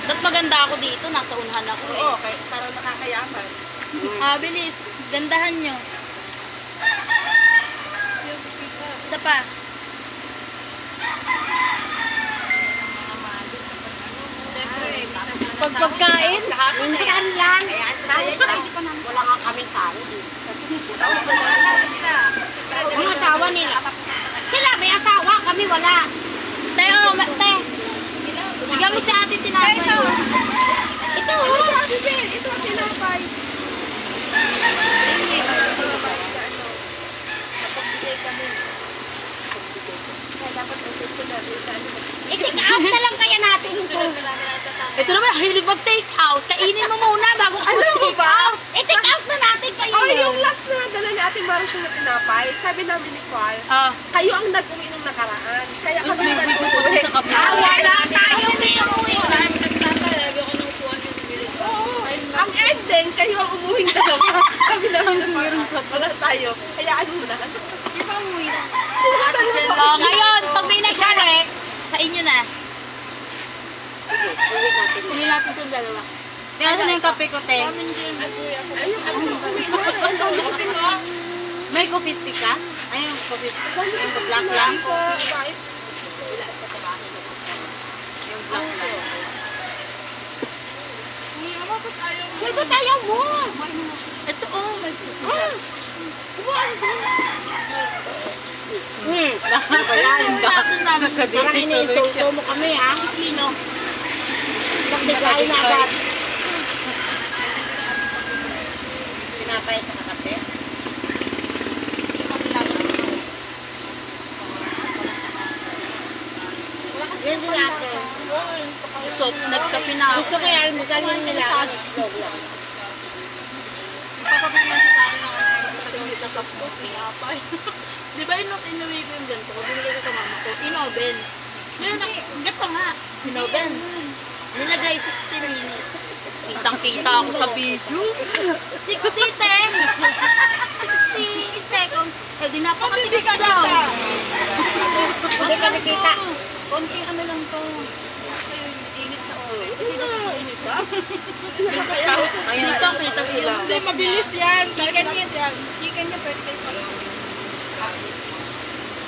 Ba't maganda ako dito? Nasa unahan ako eh. Oo, parang nakakayaman. Bilis. Gandahan nyo. Isa pa. Pag pagkain, minsan lang. Wala nga kaming sahod. Yung asawa nila. Sila may asawa, kami wala. Te, te. Bigyan mo si ate tinapay. Ito, Ito ang tinapay. i-take out na lang kaya natin ito. Ito naman, hilig mag-take out. Kainin mo muna bago ka Alam mo mag-take ba? out. I-take out na natin kayo. Oh, yung last na dala ni Ate Maricel na tinapay, sabi namin ni Fal, kayo ang nag-uwi nung nakaraan. Kaya kami nag-uwi. Wala tayo may uwi. Ang ending, kayo ang umuwing dalawa. Kami namin na wala tayo. Hayaan mo na. Sila dalawa. Ngayon, pag may nag-uwi, sa inyo na. Uwi natin. Hindi natin itong dalawa. Tingnan na yung kape ko, te. May coffee stick ka? Ay, yung coffee stick. Yung black lang. Yung black lang. Sir, ba't ayaw mo? Ito may coffee stick. Parang ina-insulto mo kami, ha? Sino? Nagbigay na agad. Pinapay sa kape. Yan din natin. So, nagkape na ako. Gusto ko yan, almusal yung nila. Itlog lang. Papabigyan siya sa akin ng sa sa spook, tinapay. Di ba inuwi ko yung ganito? Binigay ko sa mama ko. In-oven. Ngayon, gato nga. In-oven. Nilagay 60 minutes. Kitang-kita ako sa video. 60, 60 seconds. Eh, di napakatigas daw. Hindi ka nakita. Konti ano lang to. Init na oil. Dito, kita sila. Hindi, mabilis yan. Chicken niya pwede kayo pa.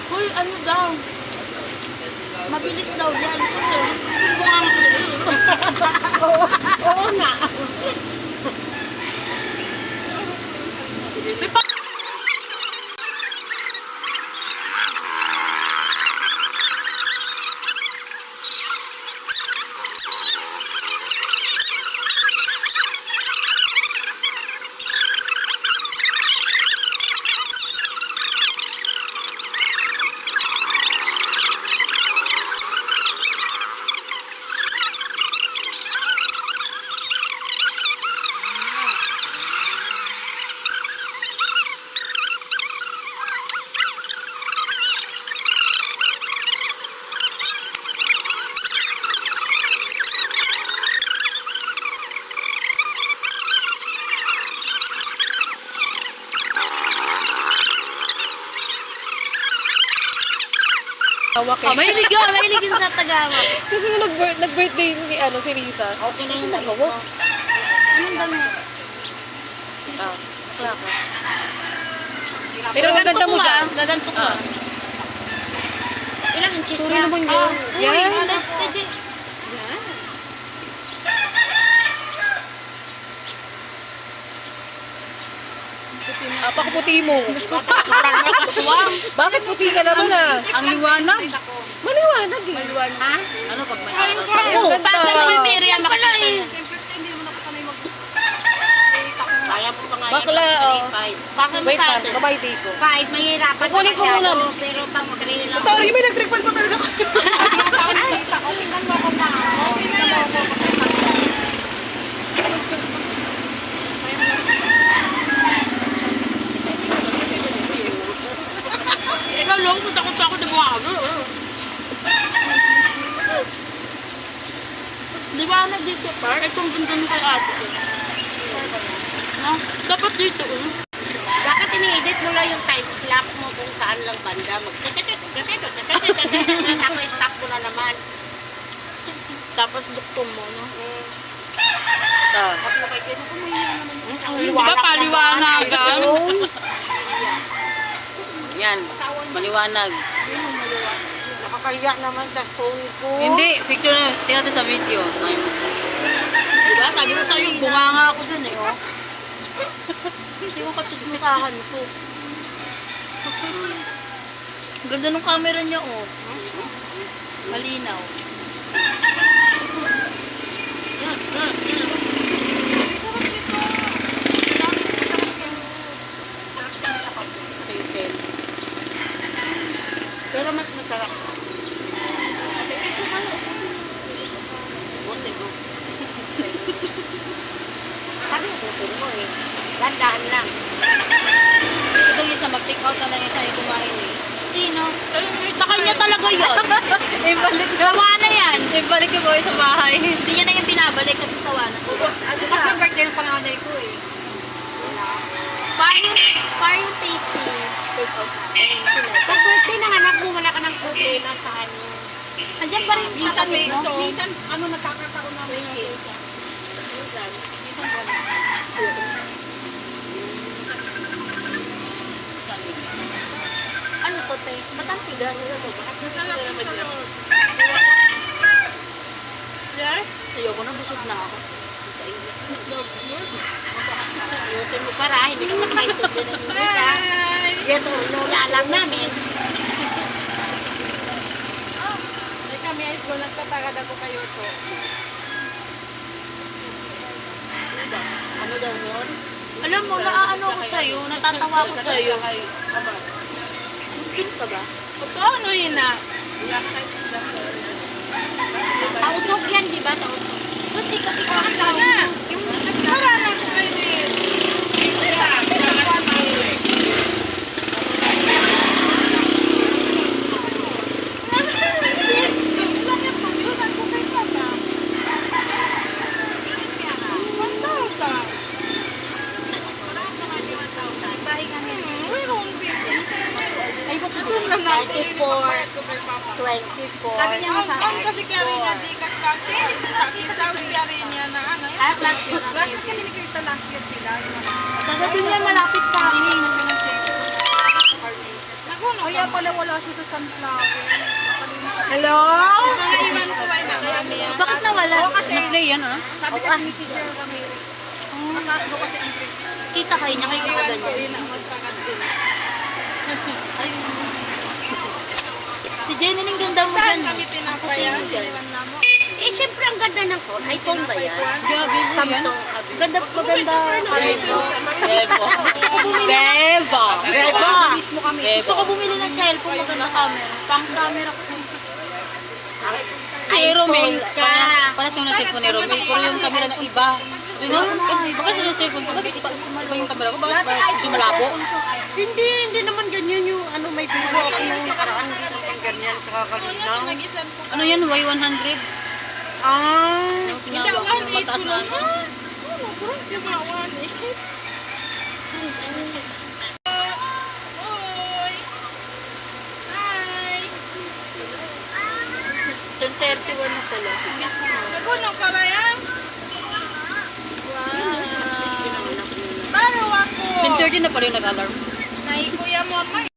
Uy, ano daw? Mabilis daw yan. Hindi ko nga mabilis. Oo nga. May pa- mahilig yun. Mahilig yun sa Tagawa. Kasi nag-birthday si Risa. Okay na yung dalawa. Anong damit? Wala ka. Pero gaganda mo siya. Gaganto ko. Ilang inches Sorry na? naman yun. Yan. Apakaputi mo. Parang nakaswang. Bakit puti ka naman ah? Ang liwanag. Maliwanag eh. Ha? Ano pag may Oo, Pasa ng criteria makita niya. Kaya po pa nga Bakla, oh. Baka mo Wait sa lang, atin. babay ko. 5, mahirapan Kukunin ko muna. pero pag 3 lang. Sorry, may nag-tripan pa talaga. Tingnan mo ko na. Ikaw lang, takot-takot na buha ako. Liwanag dito, par. Itong ganda mo kay ate ko. No? Dapat dito, Bakit ini-edit mo lang yung time slap mo kung saan lang banda? Tapos stop mo na naman. Tapos duktong mo, no? Ako kay Ken, kumain naman yung Di ba paliwanagan? Yan, maliwanag. Nakakahiya naman sa phone ko. Hindi, picture na. Tingnan natin sa video. Ay, Di ba? Sabi ko sa'yo, bunganga ako dun eh, oh. Hindi ko katusmasahan ko. Ang ganda ng camera niya, oh. Malinaw. Hazel. Pero mas masarap. Bose, bro. Sabi ko mo eh. Landaan lang. Ito daw yung sa mag-take out na lang yung tayo kumain eh. Sino? Sa kanya talaga yun. Ibalik na. Sawa na yan. Ibalik ko boy sa bahay. Hindi niya na yung binabalik kasi sawa na. Bukas na birthday ng panganay ko eh. Parang yung tasty. Take out natin. Pag birthday ng anak mo, wala ka ng cookie na sa ano. Andiyan pa rin yung kapatid, no? Minsan, ano, nagkakataon namin ng Ano to, te? Ba't ang tigas? Yes? Ayoko na, busog na ako. Ayusin mo para, hindi ka makaintindi ng English ha. Yes or no, lang namin. Ay kami, ayos ko, nagtatagad ako kayo to. Ano daw yun? Alam mo, naaano ko sa'yo, natatawa ko sa'yo. Muslim ka ba? Ito, ano yun na? Tausok yan, di ba? Tausok. Ba't di ka Ikaw ikaw? na. Yung nagkarana ko kayo din. Ay, ba si Sus lang natin. 34. 24. Sabi niya na sa akin. Kasi kaya rin niya, Gcash kati. Sakisaw kaya rin niya na ano. Ah, last year. Last year kami ni Krista last year sila. Tagadating niya malapit sa amin. Naguno. Kaya pala wala siya sa sunflower. Hello? Mga iwan ko ay na. Bakit nawala? Na-play yan ah. Sabi kasi ni Teacher Ramirez. Nakano kasi ang Kita kayo niya, kayo nakaganyan. yun ang magpakad din. Ay. Si Jenny, ang ganda mo Saan dyan. kami tinapaya? Siniwan na mo. Eh, syempre ang ganda ng phone. iPhone ba yan? Grabe mo yan. Samsung. Maganda. Bebo. Bebo. Bebo. Bebo. Mismo kami. Gusto ko bumili ng cellphone, maganda camera. Pang camera ko. Si Romel. ka. Panas yung cellphone ni Romel. Pero yung camera ng iba. Yun nga, bakit sa cellphone ko? Bakit iba yung camera ko? Bakit medyo malabo? Hindi naman ganyan yung ano may bigo ako nung nakaraan dito pang ganyan kakakalinaw. Mag-isan po. Ano yan? Y100? Ah, Yung pinagawa ko yung mataas na ano? Yung mga one eh. Hoy! Hi! 10:31 na pala. Naguno ka na yan? Wow! Taro ako! 10:30 na pala yung nag-alarm. Nay, kuya mo, may